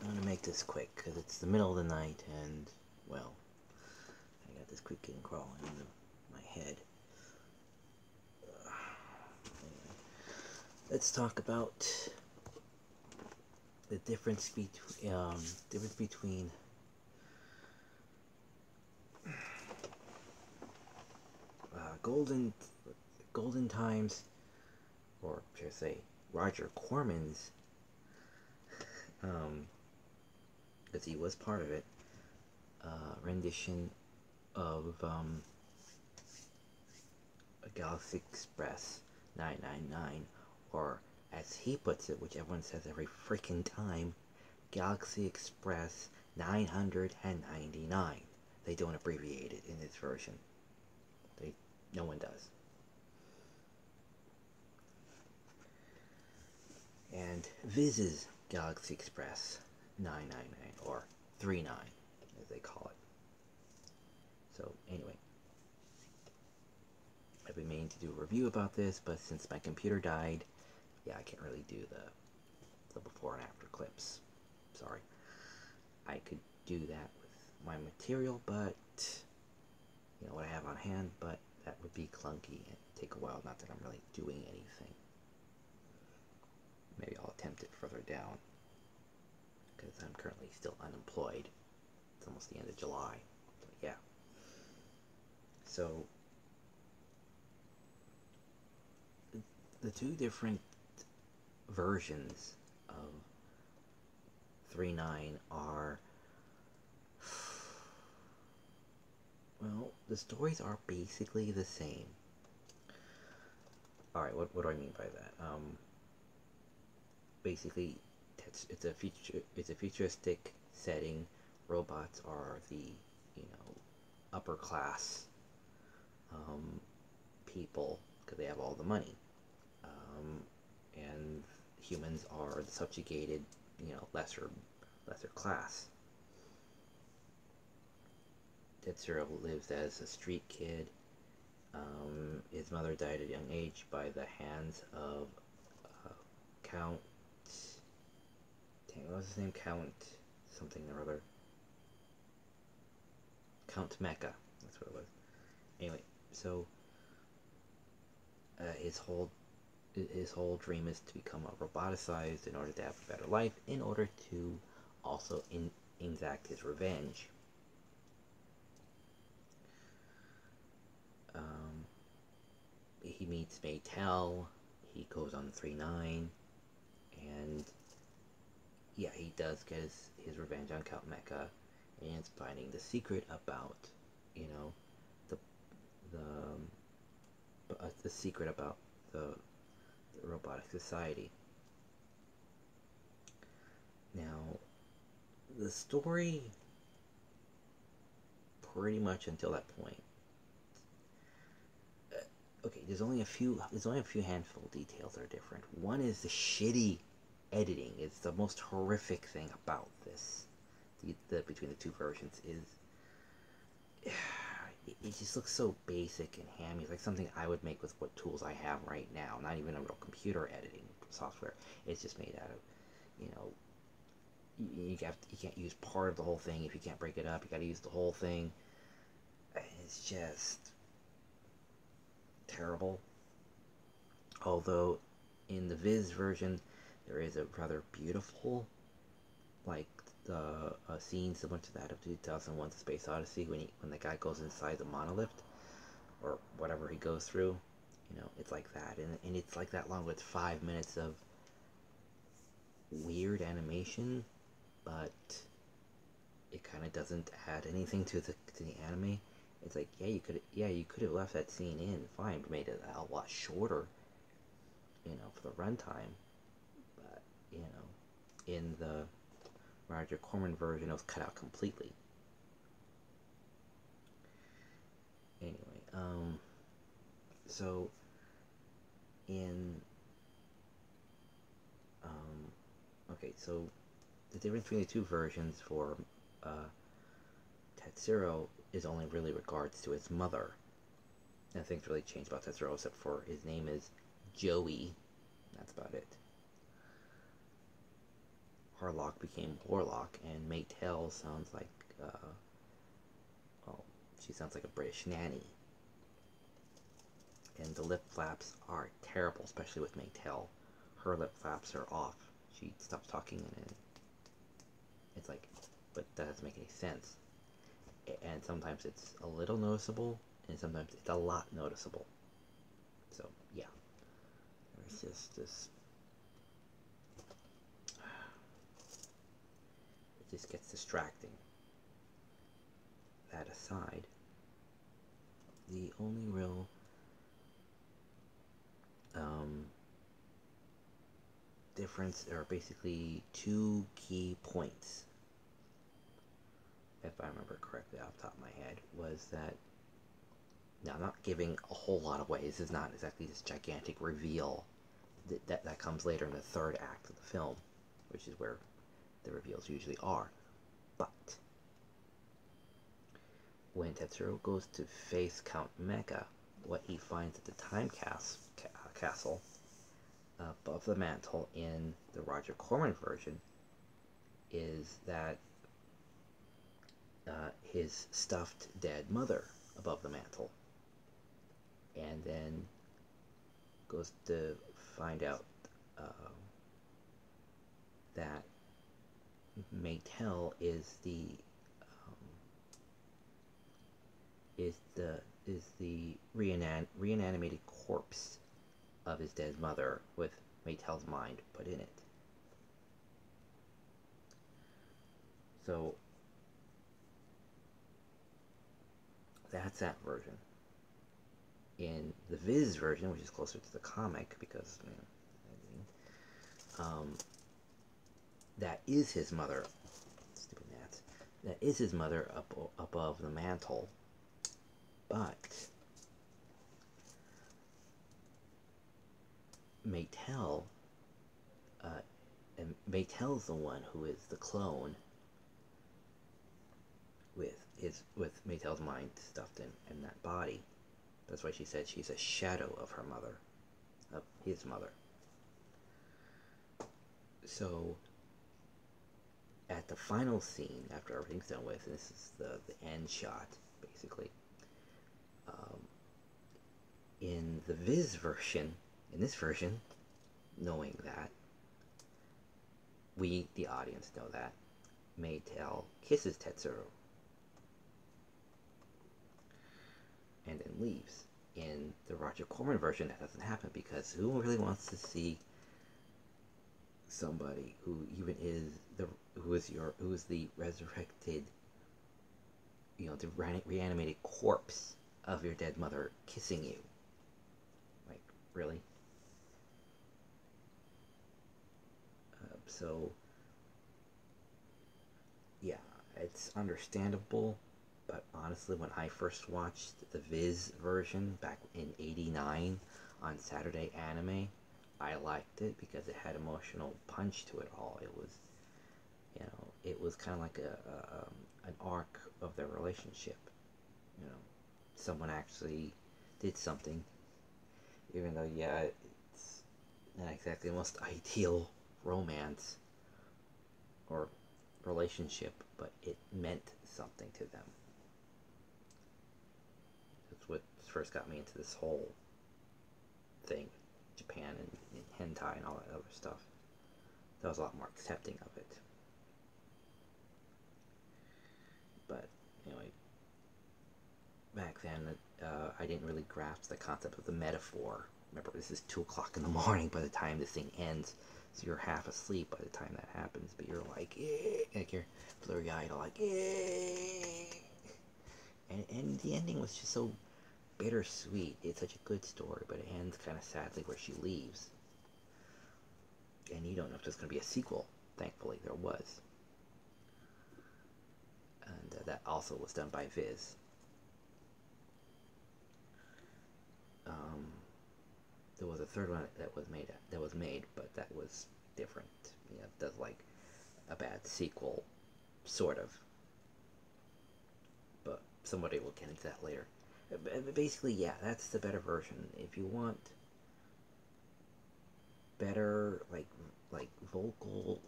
I'm gonna make this quick because it's the middle of the night and, well, I got this cricket crawling into my head. Anyway, let's talk about the difference between golden times, or should I say, Roger Corman's, um, because he was part of it, rendition of a Galaxy Express 999, or as he puts it, which everyone says every freaking time, Galaxy Express 999. They don't abbreviate it in this version. They No one does. And Viz's Galaxy Express 999, or 39 as they call it. So anyway, I've been meaning to do a review about this, but since my computer died, yeah, I can't really do the before and after clips. Sorry. I could do that with my material, but you know what I have on hand, but that would be clunky and take a while. Not that I'm really doing anything. Maybe I'll attempt it further down because I'm currently still unemployed. It's almost the end of July. So yeah. So the two different versions of 3.9 are, well, the stories are basically the same. Alright, what do I mean by that? Basically, it's a futuristic setting. Robots are the, upper class people because they have all the money, and humans are the subjugated, lesser class. Tetsuro lives as a street kid. His mother died at a young age by the hands of Count. Dang, what was his name? Count something or other. Count Mecha. That's what it was. Anyway, so his whole dream is to become a roboticized in order to have a better life, in order to also exact his revenge. He meets Maytel. He goes on 3.9, and yeah, he does get his revenge on Count Mecha, and it's finding the secret about, you know, the the secret about the robotic society. Now, the story, pretty much until that point. Okay, there's only a few handful of details that are different. One is the shitty editing. It's the most horrific thing about this. Between the two versions is it just looks so basic and hammy. It's like something I would make with what tools I have right now. Not even a real computer editing software. It's just made out of, you know, you can't use part of the whole thing if you can't break it up. You got to use the whole thing. It's just terrible. Although in the Viz version, there is a rather beautiful, like, a scene similar to that of 2001: The Space Odyssey when the guy goes inside the monolith or whatever he goes through. It's like that, and it's like that long with 5 minutes of weird animation, but it kind of doesn't add anything to the anime. It's like, you could have left that scene in fine, but made it a lot shorter, for the runtime. But in the Roger Corman version, it was cut out completely. Anyway, so in okay, so the difference between the two versions for Tetsuro is only really regards to his mother. Nothing's really changed about Tetsuro except for his name is Joey. That's about it. Harlock became Warlock, and Maytel sounds like, well, she sounds like a British nanny. And the lip flaps are terrible, especially with Maytel. Her lip flaps are off. She stops talking, and it's like, but that doesn't make any sense. And sometimes it's a little noticeable, and sometimes it's a lot noticeable. So, yeah. There's just this. It just gets distracting. That aside, the only real difference are basically two key points, if I remember correctly off the top of my head, was that, now I'm not giving a whole lot away, this is not exactly this gigantic reveal that comes later in the third act of the film, which is where the reveals usually are, but when Tetsuro goes to face Count Mecha, what he finds at the time castle above the mantle in the Roger Corman version is that his stuffed dead mother above the mantle, and then goes to find out that Maytel is the reanimated corpse of his dead mother with Maytel's mind put in it. So that's that version. In the Viz version, which is closer to the comic, because that is his mother. Stupid gnats. That is his mother above the mantle, but Maytel, and Maytel's the one who is the clone with Maytel's mind stuffed in that body. That's why she said she's a shadow of her mother, of his mother. So at the final scene, after everything's done with, and this is the end shot, basically, in the Viz version, in this version, knowing that, we, the audience, know that, Maytel kisses Tetsuro and then leaves. In the Roger Corman version, that doesn't happen, because who really wants to see somebody who even is who is the resurrected, the reanimated corpse of your dead mother kissing you? Like, really? So yeah, it's understandable, but honestly, when I first watched the Viz version back in '89 on Saturday Anime, I liked it because it had emotional punch to it all. It was, it was kind of like an arc of their relationship. Someone actually did something, even though, yeah, it's not exactly the most ideal romance or relationship, but it meant something to them. That's what first got me into this whole thing, Japan and hentai and all that other stuff. So I was a lot more accepting of it. But anyway, back then, I didn't really grasp the concept of the metaphor. Remember, this is 2 o'clock in the morning by the time this thing ends, so you're half asleep by the time that happens, but you're like, eh, like you're blurry-eyed, like, eh. And the ending was just so bittersweet. It's such a good story, but it ends kind of sadly where she leaves. And you don't know if there's going to be a sequel. Thankfully, there was. And that also was done by Viz. There was a third one that was made, but that was different. It does like a bad sequel, sort of. But somebody will get into that later. Basically, yeah, that's the better version. If you want better, like vocal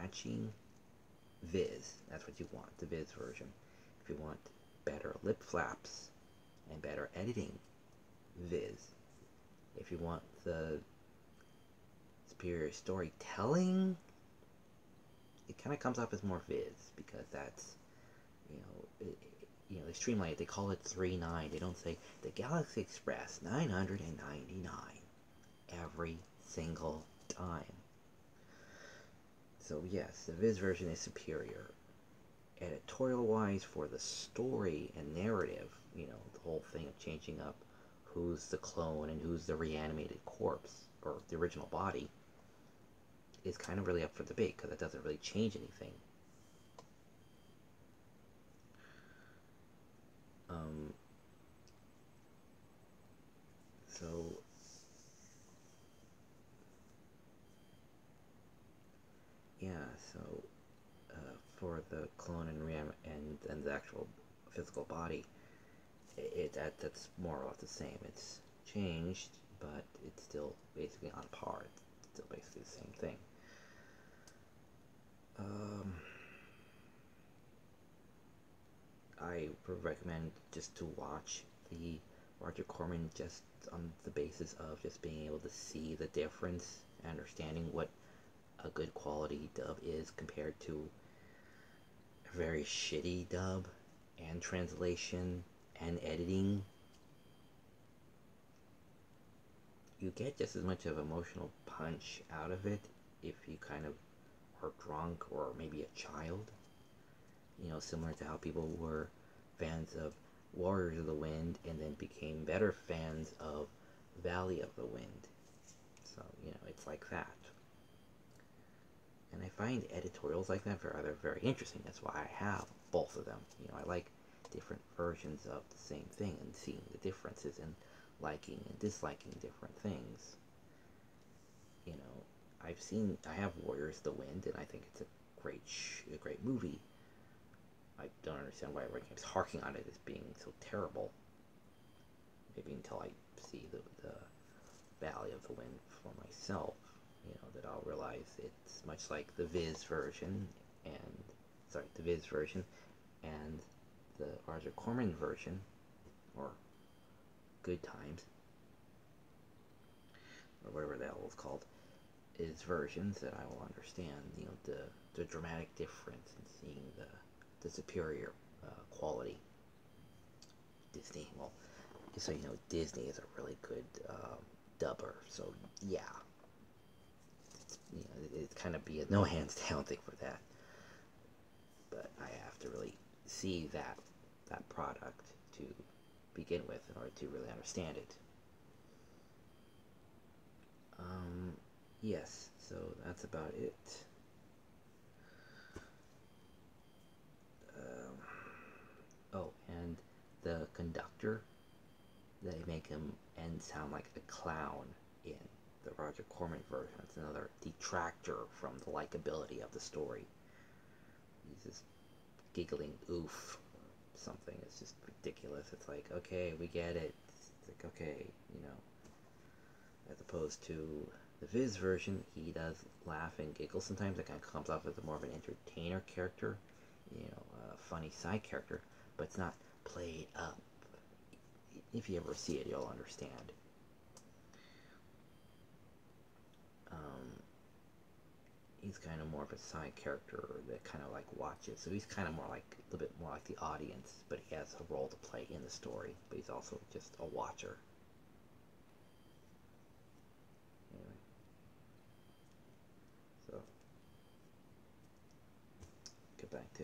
matching Viz. That's what you want, the Viz version. If you want better lip flaps and better editing, Viz. If you want the superior storytelling, it kind of comes off as more Viz, because that's, they streamline it. They call it 3.9. They don't say the Galaxy Express 999 every single time. So yes, the Viz version is superior. Editorial-wise, for the story and narrative, the whole thing of changing up who's the clone and who's the reanimated corpse, or the original body, is kind of really up for debate, because it doesn't really change anything. So yeah, so for the clone and the actual physical body, that's more or less the same. It's changed, but it's still basically on par. It's still basically the same thing. I would recommend just to watch the Roger Corman, just on the basis of just being able to see the difference and understanding what a good quality dub is compared to a very shitty dub and translation and editing. You get just as much of emotional punch out of it if you kind of are drunk or maybe a child. Similar to how people were fans of Warriors of the Wind and then became better fans of Valley of the Wind. So, it's like that. And I find editorials like that very, very interesting. That's why I have both of them. I like different versions of the same thing and seeing the differences and liking and disliking different things. I have Warriors of the Wind, and I think it's a great movie. I don't understand why everyone keeps harking on it as being so terrible. Maybe until I see the Valley of the Wind for myself, that I'll realize it's much like the Viz version and the Roger Corman version, or Good Times, or whatever the hell it's called, is versions that I will understand, the dramatic difference in seeing the superior quality. Disney, well, just so you know, Disney is a really good dubber, so yeah. It's kind of be a no hands down thing for that. But I have to really see that product to begin with in order to really understand it. Yes, so that's about it. Oh, and the conductor, they make him and sound like a clown in the Roger Corman version. It's another detractor from the likability of the story. He's just giggling oof or something. It's just ridiculous. It's like, okay, we get it. It's like, okay, as opposed to the Viz version, he does laugh and giggle sometimes. It kind of comes off as more of an entertainer character, a funny side character, but it's not played up. If you ever see it, you'll understand. He's kind of more of a side character that kind of like watches. So he's kind of more like a little bit more like the audience, but he has a role to play in the story. But he's also just a watcher. Anyway, so get back to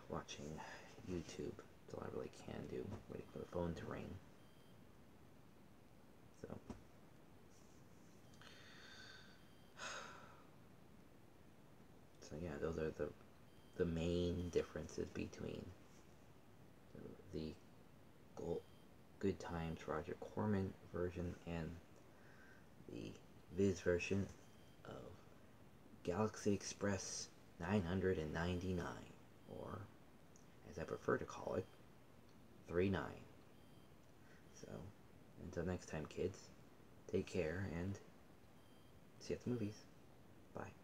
watching YouTube. That's all I really can do. Waiting for the phone to ring. So yeah, those are the main differences between the Good Times Roger Corman version and the Viz version of Galaxy Express 999, or as I prefer to call it, 3.9. So until next time, kids, take care and see you at the movies. Bye.